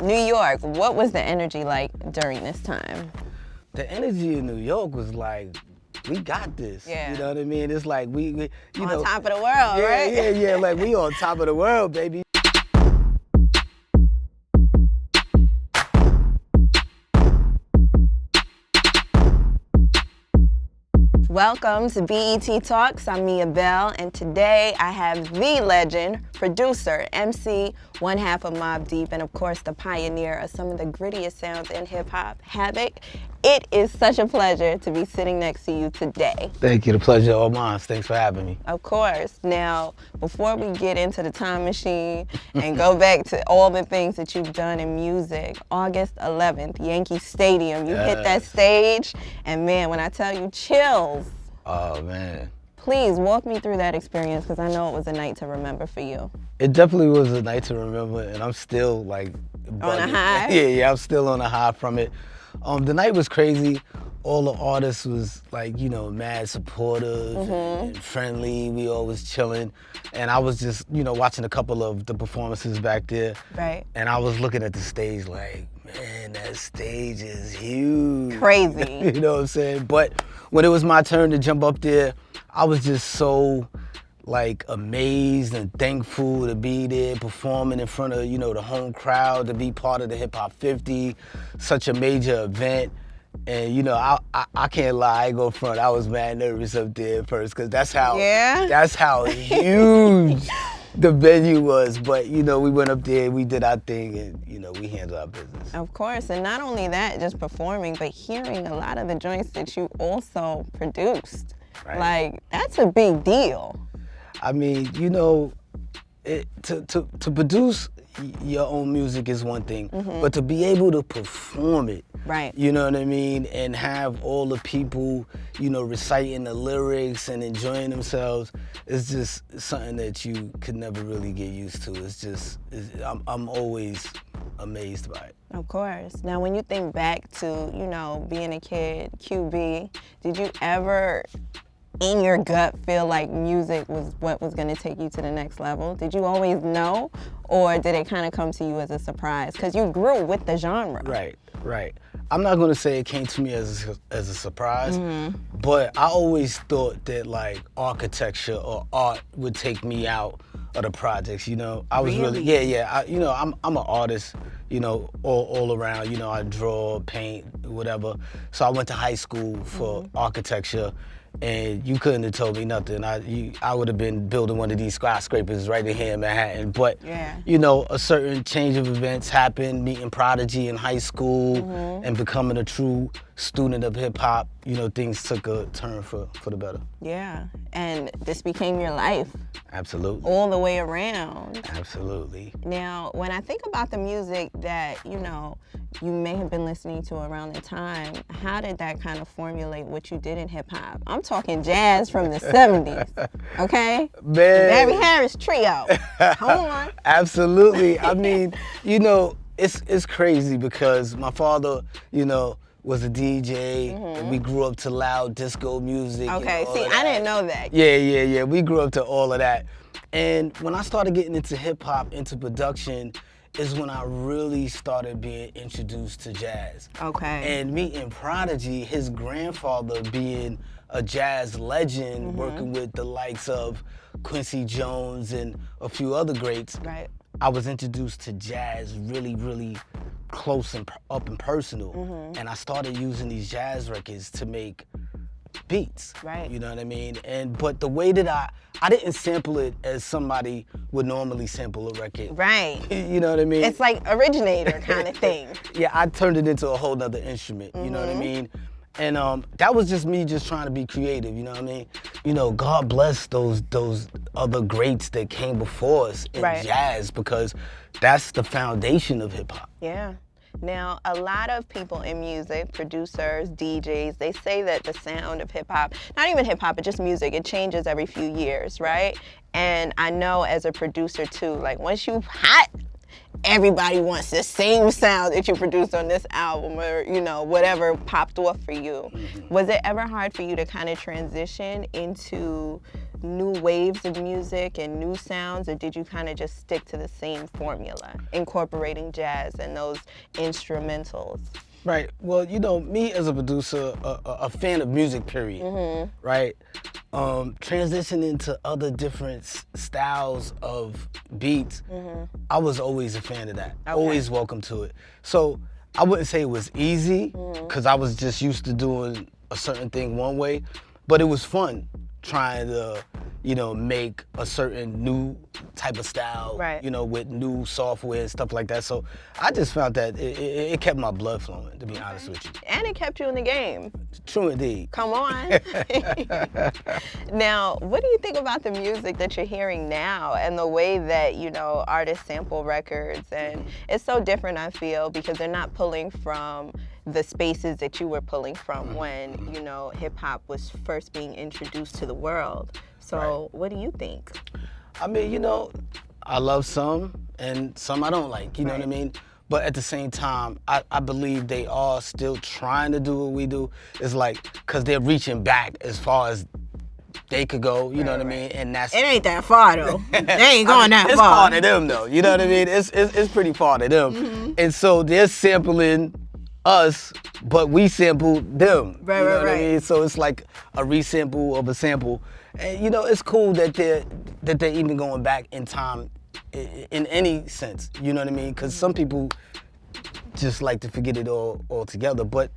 New York, what was the energy like during this time? The energy in New York was like, we got this. Yeah. You know what I mean? It's like we you know. On top of the world, right? Yeah. Like we on top of the world, baby. Welcome to BET Talks. I'm Mia Bell, and today I have the legend, producer, MC, one half of Mobb Deep, and of course the pioneer of some of the grittiest sounds in hip-hop, Havoc. It is such a pleasure to be sitting next to you today. Thank you. The pleasure all mine. Thanks for having me. Of course. Now, before we get into the time machine and go back to all the things that you've done in music, August 11th, Yankee Stadium, you hit that stage, and man, when I tell you chills. Oh, man. Please walk me through that experience, because I know it was a night to remember for you. It definitely was a night to remember, and I'm still like bugging. On a high? Yeah, I'm still on a high from it. The night was crazy. All the artists was like, you know, mad supportive and friendly. We all was chilling. And I was just, you know, watching a couple of the performances back there. Right. And I was looking at the stage like, man, that stage is huge. Crazy. You know what I'm saying? But when it was my turn to jump up there, I was just so like amazed and thankful to be there performing in front of, you know, the home crowd, to be part of the Hip Hop 50, such a major event. And you know, I can't lie, I ain't go front. I was mad nervous up there at first, because that's how huge the venue was. But you know, we went up there, we did our thing, and you know, we handled our business. Of course, and not only that, just performing, but hearing a lot of the joints that you also produced. Right. Like, that's a big deal. I mean, you know, to produce your own music is one thing, but to be able to perform it, right? You know what I mean, and have all the people, you know, reciting the lyrics and enjoying themselves, it's just something that you could never really get used to. I'm always amazed by it. Of course. Now, when you think back to, you know, being a kid, QB, did you ever, in your gut, feel like music was what was going to take you to the next level? Did you always know, or did it kind of come to you as a surprise? Because you grew with the genre. Right. I'm not going to say it came to me as a surprise, but I always thought that like architecture or art would take me out of the projects. You know, I was really you know, I'm an artist. You know, all around. You know, I draw, paint, whatever. So I went to high school for architecture. And you couldn't have told me nothing. I would have been building one of these skyscrapers right in here in Manhattan. But, you know, a certain change of events happened, meeting Prodigy in high school and becoming a true student of hip hop. You know, things took a turn for the better. Yeah, and this became your life. Absolutely. All the way around. Absolutely. Now, when I think about the music that, you know, you may have been listening to around the time, how did that kind of formulate what you did in hip hop? I'm talking jazz from the 70s, okay? Man. Barry Harris Trio. Hold on. Absolutely. I mean, you know, it's crazy because my father, you know, was a DJ, and we grew up to loud disco music. Okay, see, I didn't know that. Yeah. We grew up to all of that. And when I started getting into hip hop, into production, is when I really started being introduced to jazz. Okay. And meeting Prodigy, his grandfather being a jazz legend, working with the likes of Quincy Jones and a few other greats. Right. I was introduced to jazz really, really close and up and personal. And I started using these jazz records to make beats. Right. You know what I mean? But the way that I didn't sample it as somebody would normally sample a record. Right. You know what I mean? It's like originator kind of thing. Yeah, I turned it into a whole nother instrument. You know what I mean? And that was just me just trying to be creative, you know what I mean? You know, God bless those other greats that came before us in jazz, because that's the foundation of hip hop. Yeah. Now, a lot of people in music, producers, DJs, they say that the sound of hip hop, not even hip hop, but just music, it changes every few years, right? And I know as a producer too, like once you hot, everybody wants the same sound that you produced on this album, or, you know, whatever popped off for you. Was it ever hard for you to kind of transition into new waves of music and new sounds, or did you kind of just stick to the same formula, incorporating jazz and those instrumentals? Right. Well, you know, me as a producer, a fan of music, period. Right. Transitioning to other different styles of beats, I was always a fan of that. Okay. Always welcome to it. So I wouldn't say it was easy, because I was just used to doing a certain thing one way, but it was fun trying to, you know, make a certain new type of style, right, you know, with new software and stuff like that. So I just found that it kept my blood flowing, to be honest with you. And it kept you in the game. True indeed. Come on. Now, what do you think about the music that you're hearing now and the way that, you know, artists sample records? And it's so different, I feel, because they're not pulling from the spaces that you were pulling from when, you know, hip hop was first being introduced to the world. So what do you think? I mean, you know, I love some and some I don't like, you know what I mean? But at the same time, I believe they are still trying to do what we do. It's like, because they're reaching back as far as they could go, you know what I mean? And that's... It ain't that far, though. They ain't going that it's far. It's far to them, though, you know what I mean? It's pretty far to them. And so they're sampling us, but we sampled them. Right, you know right, what I mean? So it's like a resample of a sample. And you know, it's cool that they're even going back in time in any sense. You know what I mean? Because some people just like to forget it all altogether. But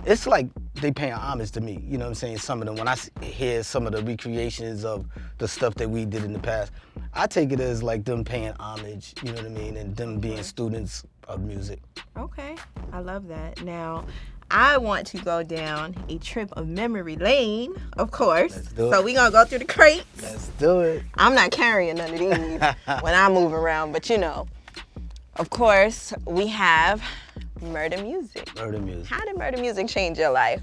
it's like they paying homage to me. You know what I'm saying? Some of them, when I hear some of the recreations of the stuff that we did in the past, I take it as like them paying homage. You know what I mean? And them being students of music. Okay, I love that. Now, I want to go down a trip of memory lane, of course. Let's do it. So we're going to go through the crates. Let's do it. I'm not carrying none of these when I move around, but you know, of course, we have Murder Music. Murder Music. How did Murder Music change your life?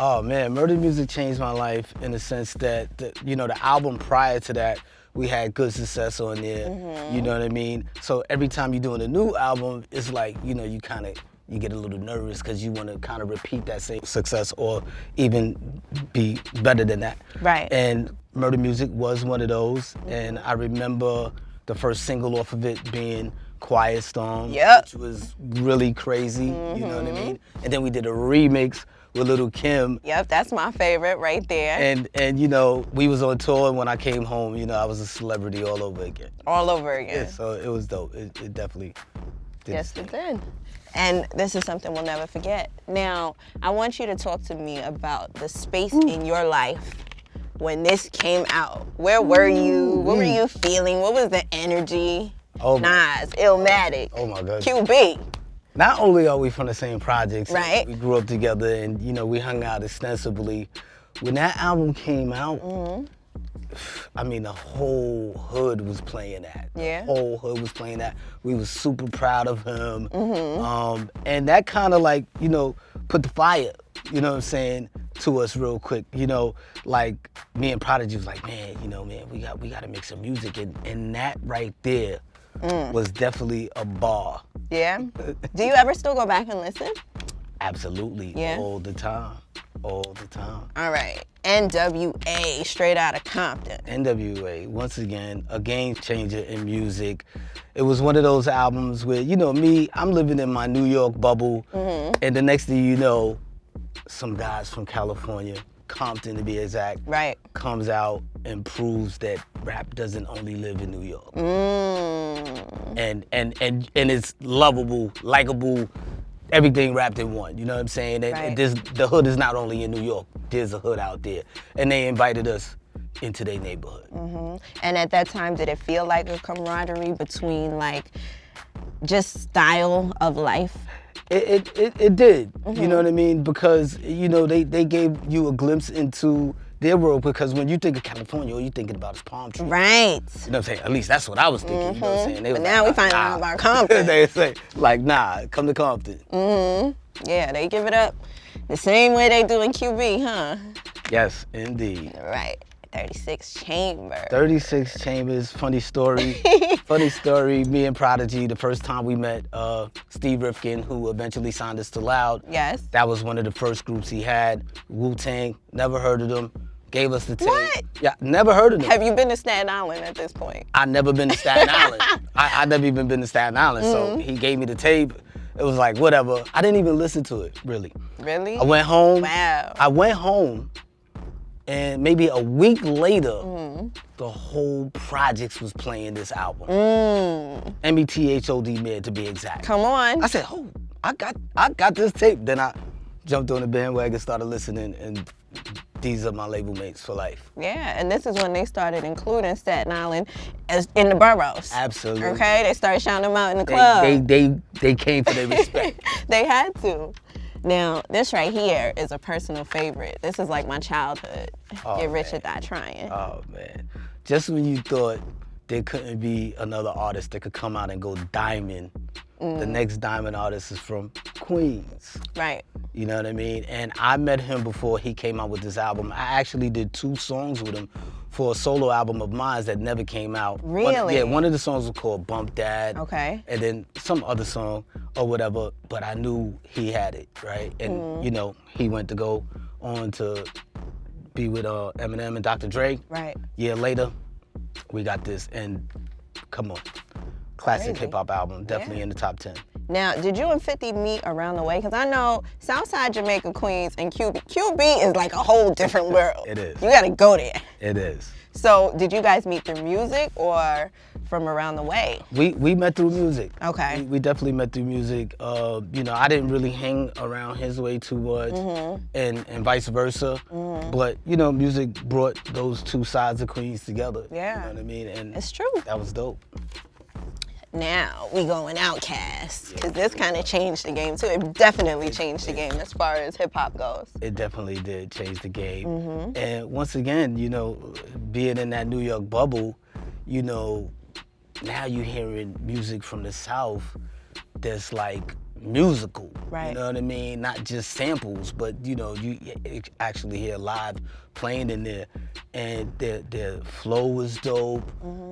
Oh man, Murder Music changed my life in the sense that, you know, the album prior to that, we had good success on there, you know what I mean? So every time you're doing a new album, it's like, you know, you get a little nervous because you want to kind of repeat that same success or even be better than that. Right. And Murder Music was one of those, and I remember the first single off of it being Quiet Storm, which was really crazy, you know what I mean? And then we did a remix with Little Kim. Yep, that's my favorite right there. And you know, we was on tour, and when I came home, you know, I was a celebrity all over again. All over again. Yeah, so it was dope. It definitely did. Yes, it did. And this is something we'll never forget. Now, I want you to talk to me about the space in your life when this came out. Where were you? What were you feeling? What was the energy? Oh, Nas, Illmatic, oh my God. QB. Not only are we from the same projects, Right. we grew up together and, you know, we hung out extensively. When that album came out, I mean, the whole hood was playing that. Yeah. The whole hood was playing that. We was super proud of him. And that kind of like, you know, put the fire, you know what I'm saying, to us real quick. You know, like me and Prodigy was like, man, you know, man, we got to make some music. And that right there was definitely a bar. Yeah? Do you ever still go back and listen? Absolutely. Yeah. All the time. All the time. All right. NWA, straight out of Compton. NWA, once again, a game changer in music. It was one of those albums where, you know, me, I'm living in my New York bubble, and the next thing you know, some guys from California, Compton to be exact, Right. comes out and proves that rap doesn't only live in New York. And it's lovable, likable, everything wrapped in one, you know what I'm saying? Right. The hood is not only in New York, there's a hood out there. And they invited us into their neighborhood. And at that time, did it feel like a camaraderie between like just style of life? It did, you know what I mean? Because, you know, they gave you a glimpse into their world, because when you think of California, all you're thinking about is palm trees. Right. You know what I'm saying? At least that's what I was thinking, you know what I'm saying? They But was now like, we find nah. out about Compton. They say, like, nah, come to Compton. Yeah, they give it up the same way they do in QB, huh? Yes, indeed. Right. 36 Chambers. 36 Chambers, funny story. Funny story, me and Prodigy, the first time we met Steve Rifkin, who eventually signed us to Loud. Yes. That was one of the first groups he had. Wu-Tang, never heard of them. gave us the tape. What? Yeah, never heard of them. Have you been to Staten Island at this point? I never been to Staten Island. I never even been to Staten Island. So he gave me the tape. It was like, whatever. I didn't even listen to it, really. Really? I went home. Wow. I went home, and maybe a week later, the whole Projects was playing this album. METHOD Man, to be exact. Come on. I said, oh, I got this tape. Then I jumped on the bandwagon, started listening, and these are my label mates for life. Yeah, and this is when they started including Staten Island as in the boroughs. Absolutely. Okay, they started shouting them out in the club. They came for their respect. They had to. Now, this right here is a personal favorite. This is like my childhood. Oh, Get Rich or man. Die Trying. Oh man, just when you thought there couldn't be another artist that could come out and go diamond, the next diamond artist is from Queens. Right. You know what I mean? And I met him before he came out with this album. I actually did 2 songs with him for a solo album of mine that never came out. Really? One of the songs was called Bump Dad. Okay. And then some other song or whatever, but I knew he had it, right? And you know, he went to go on to be with Eminem and Dr. Dre. Right. Year later, we got this, and come on. Classic Crazy. hip-hop album, definitely Yeah. in the top 10. Now, did you and 50 meet around the way? Because I know Southside Jamaica, Queens, and QB. QB is like a whole different world. It is. You got to go there. It is. So, did you guys meet through music or from around the way? We met through music. Okay. We definitely met through music. You know, I didn't really hang around his way too much, and vice versa. But you know, music brought those 2 sides of Queens together. Yeah. You know what I mean? And It's true. that was dope. Now we going Outkast, because this kind of changed the game too. It definitely changed the game as far as hip hop goes. It definitely did change the game. And once again, you know, being in that New York bubble, you know, now you're hearing music from the South that's like musical. Right. You know what I mean? Not just samples, but you know, you actually hear live playing in there, and their flow was dope.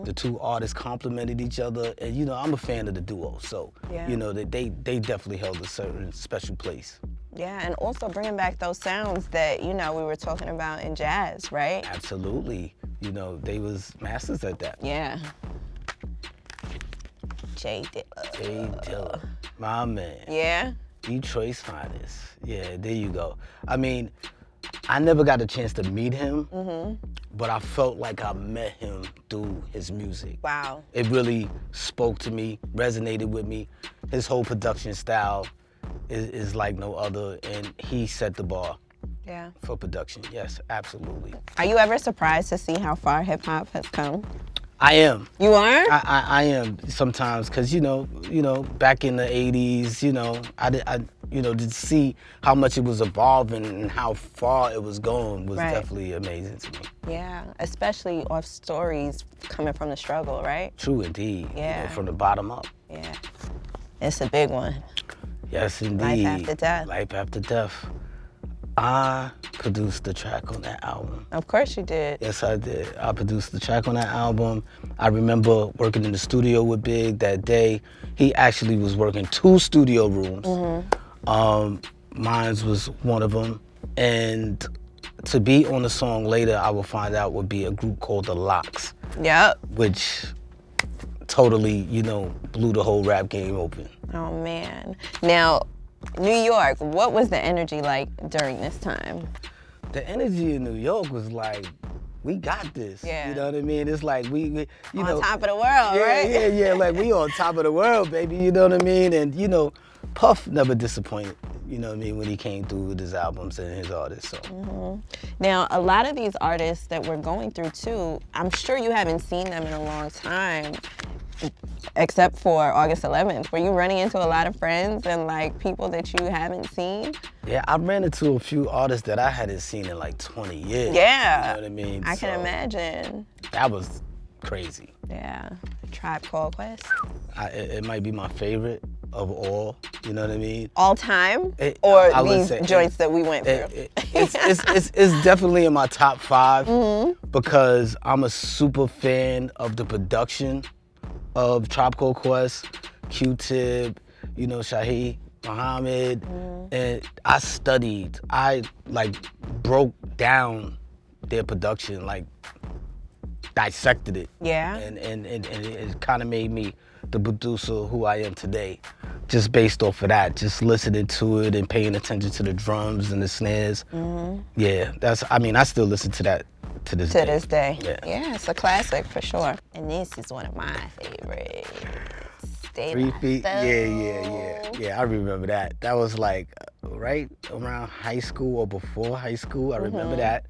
The 2 artists complemented each other, and you know, I'm a fan of the duo, so Yeah. you know that they definitely held a certain special place. Yeah, and also bringing back those sounds that, you know, we were talking about in jazz, right? Absolutely. You know, they was masters at that. Yeah. Jay Dilla. Jay Dilla, my man. Yeah? Detroit's finest. Yeah, there you go. I mean, I never got a chance to meet him, but I felt like I met him through his music. Wow. It really spoke to me, resonated with me. His whole production style is like no other, and he set the bar Yeah. for production. Yes, absolutely. Are you ever surprised to see how far hip hop has come? I am. You are? I am sometimes, because you know, back in the '80s, you know, I to see how much it was evolving and how far it was going was Right. definitely amazing to me. Yeah, especially off stories coming from the struggle, right? True indeed. You Yeah. know, from the bottom up. Yeah. It's a big one. Yes, indeed. Life After Death. Life After Death. I produced the track on that album. Of course you did. Yes, I did. I produced the track on that album. I remember working in the studio with Big that day. He actually was working 2 studio rooms. Mine was one of them. And to be on the song later, I will find out would be a group called The Locks, Yep. which totally, you know, blew the whole rap game open. Oh, man. Now, New York, what was the energy like during this time? The energy in New York was like, we got this. Yeah. You know what I mean? It's like we you know. On top of the world, Yeah, right? yeah, like we on top of the world, baby. You know what I mean? And you know, Puff never disappointed. You know what I mean, when he came through with his albums and his artists. So. Now, a lot of these artists that we're going through too, I'm sure you haven't seen them in a long time, except for August 11th. Were you running into a lot of friends and like people that you haven't seen? Yeah, I ran into a few artists that I hadn't seen in like 20 years. Yeah. You know what I mean? I can So, imagine. That was crazy. Yeah. Tribe Called Quest. It might be my favorite of all. You know what I mean? All time? I Or would these say joints that we went through? It's definitely in my top 5 because I'm a super fan of the production of Tribe Called Quest, Q-Tip, you know, Shaheed Muhammad, and I like broke down their production, like, dissected it. Yeah. And it kind of made me the producer who I am today, just based off of that, just listening to it and paying attention to the drums and the snares. Yeah, I still listen to that to this day. To this day. Yeah. It's a classic for sure. And this is one of my favorites. Stay 3 Like feet. So. Yeah, I remember that. That was like right around high school or before high school. I remember that.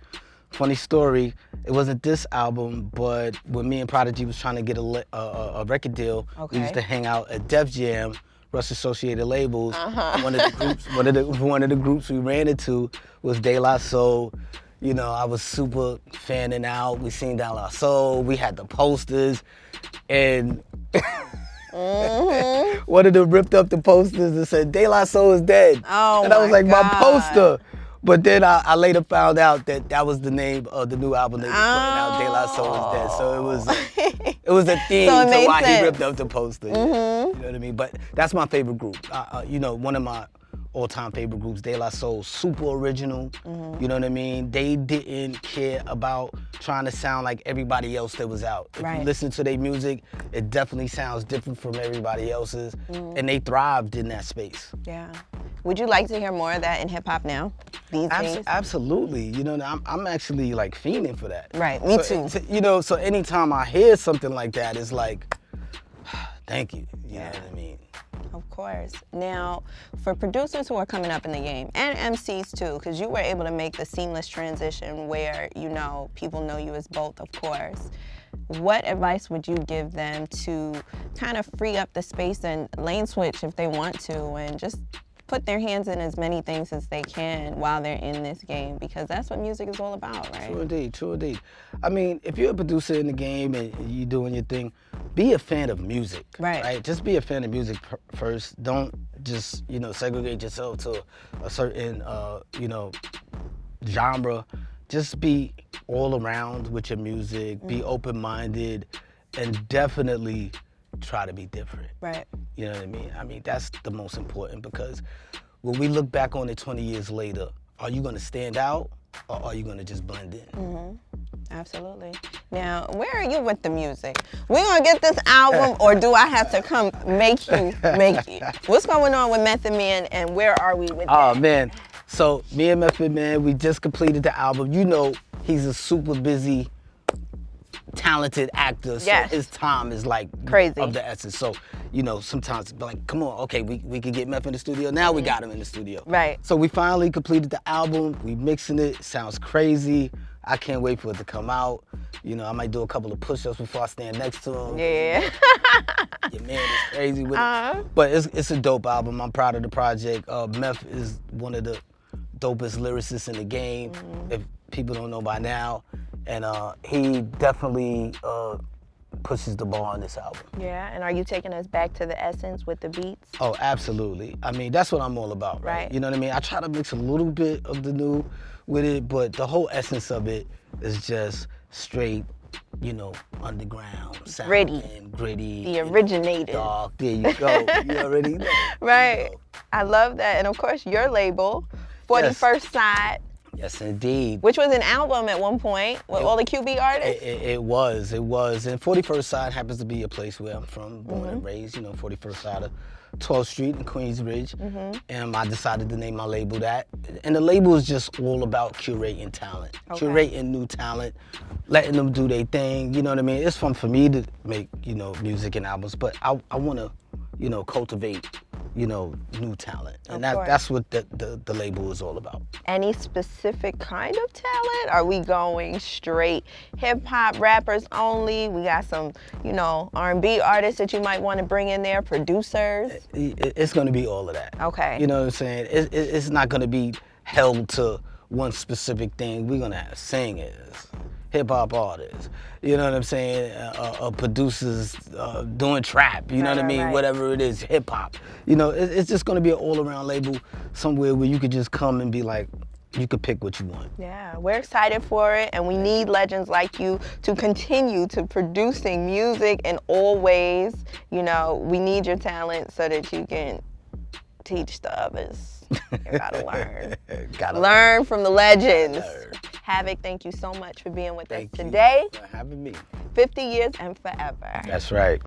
Funny story, it wasn't this album, but when me and Prodigy was trying to get a record deal, we used to hang out at Def Jam, Rush Associated Labels. One of the groups we ran into was De La Soul. You know, I was super fanning out. We seen De La Soul. We had the posters, and one of them ripped up the posters and said, De La Soul is dead. Oh, and I was like, God. my poster. But then I later found out that was the name of the new album they were putting out, De La Soul is dead. So it was a theme So it to made why sense. he ripped up the poster. You know what I mean? But that's my favorite group. You know, one of my all-time favorite groups, De La Soul, super original. You know what I mean? They didn't care about trying to sound like everybody else that was out. If you listen to their music, it definitely sounds different from everybody else's, and they thrived in that space. Yeah. Would you like to hear more of that in hip hop now? These days? Absolutely. You know, I'm actually like fiending for that. Right, me too. You know, so anytime I hear something like that, it's like, thank you. You know what I mean? Of course. Now, for producers who are coming up in the game, and MCs too, because you were able to make the seamless transition where, you know, people know you as both, of course. What advice would you give them to kind of free up the space and lane switch if they want to, and just put their hands in as many things as they can while they're in this game, because that's what music is all about, right? True indeed. I mean, if you're a producer in the game and you're doing your thing, be a fan of music, right? Just be a fan of music first. Don't just, you know, segregate yourself to a certain, you know, genre. Just be all around with your music, be open-minded, and definitely try to be different. Right. You know what I mean? I mean, that's the most important, because when we look back on it 20 years later, are you gonna stand out or are you gonna just blend in? Absolutely. Now, where are you with the music? We gonna get this album, or do I have to come make you make it? What's going on with Method Man, and where are we with that? Oh man, so me and Method Man, we just completed the album. You know, he's a super busy, talented actor, so his time is like crazy of the essence. So, you know, sometimes it's like, come on, okay, we can get Meth in the studio. Now we got him in the studio. Right. So we finally completed the album. We mixing it. Sounds crazy. I can't wait for it to come out. You know, I might do a couple of push-ups before I stand next to him. Yeah. Your man is crazy with it. But it's a dope album. I'm proud of the project. Meth is one of the dopest lyricists in the game, if people don't know by now. And he definitely pushes the bar on this album. Yeah, and are you taking us back to the essence with the beats? Oh, absolutely. I mean, that's what I'm all about, right? You know what I mean? I try to mix a little bit of the new with it, but the whole essence of it is just straight, you know, underground sound. Gritty. The originated. Dark. There you go. You already know. Right. You know. I love that. And of course, your label, 41st Side. Yes, indeed. Which was an album at one point with all the QB artists? It was. And 41st Side happens to be a place where I'm from, born and raised, you know, 41st Side of 12th Street in Queensbridge. And I decided to name my label that. And the label is just all about curating talent, curating new talent, letting them do their thing, you know what I mean? It's fun for me to make, you know, music and albums, but I want to, you know, cultivate, you know, new talent. And that's what the label is all about. Any specific kind of talent? Are we going straight hip hop rappers only? We got some, you know, R&B artists that you might want to bring in there, producers? It's going to be all of that. Okay. You know what I'm saying? It's not going to be held to one specific thing. We're going to have singers, hip-hop artists, you know what I'm saying, producers doing trap, you know what I mean, whatever it is, hip-hop. You know, it's just gonna be an all-around label somewhere where you could just come and be like, you could pick what you want. Yeah, we're excited for it, and we need legends like you to continue to producing music in all ways. You know, we need your talent so that you can teach the others. You gotta learn. Gotta Learn from the legends. learn. Havoc, thank you so much for being with Thank us you today. for having me. 50 years and forever. That's right.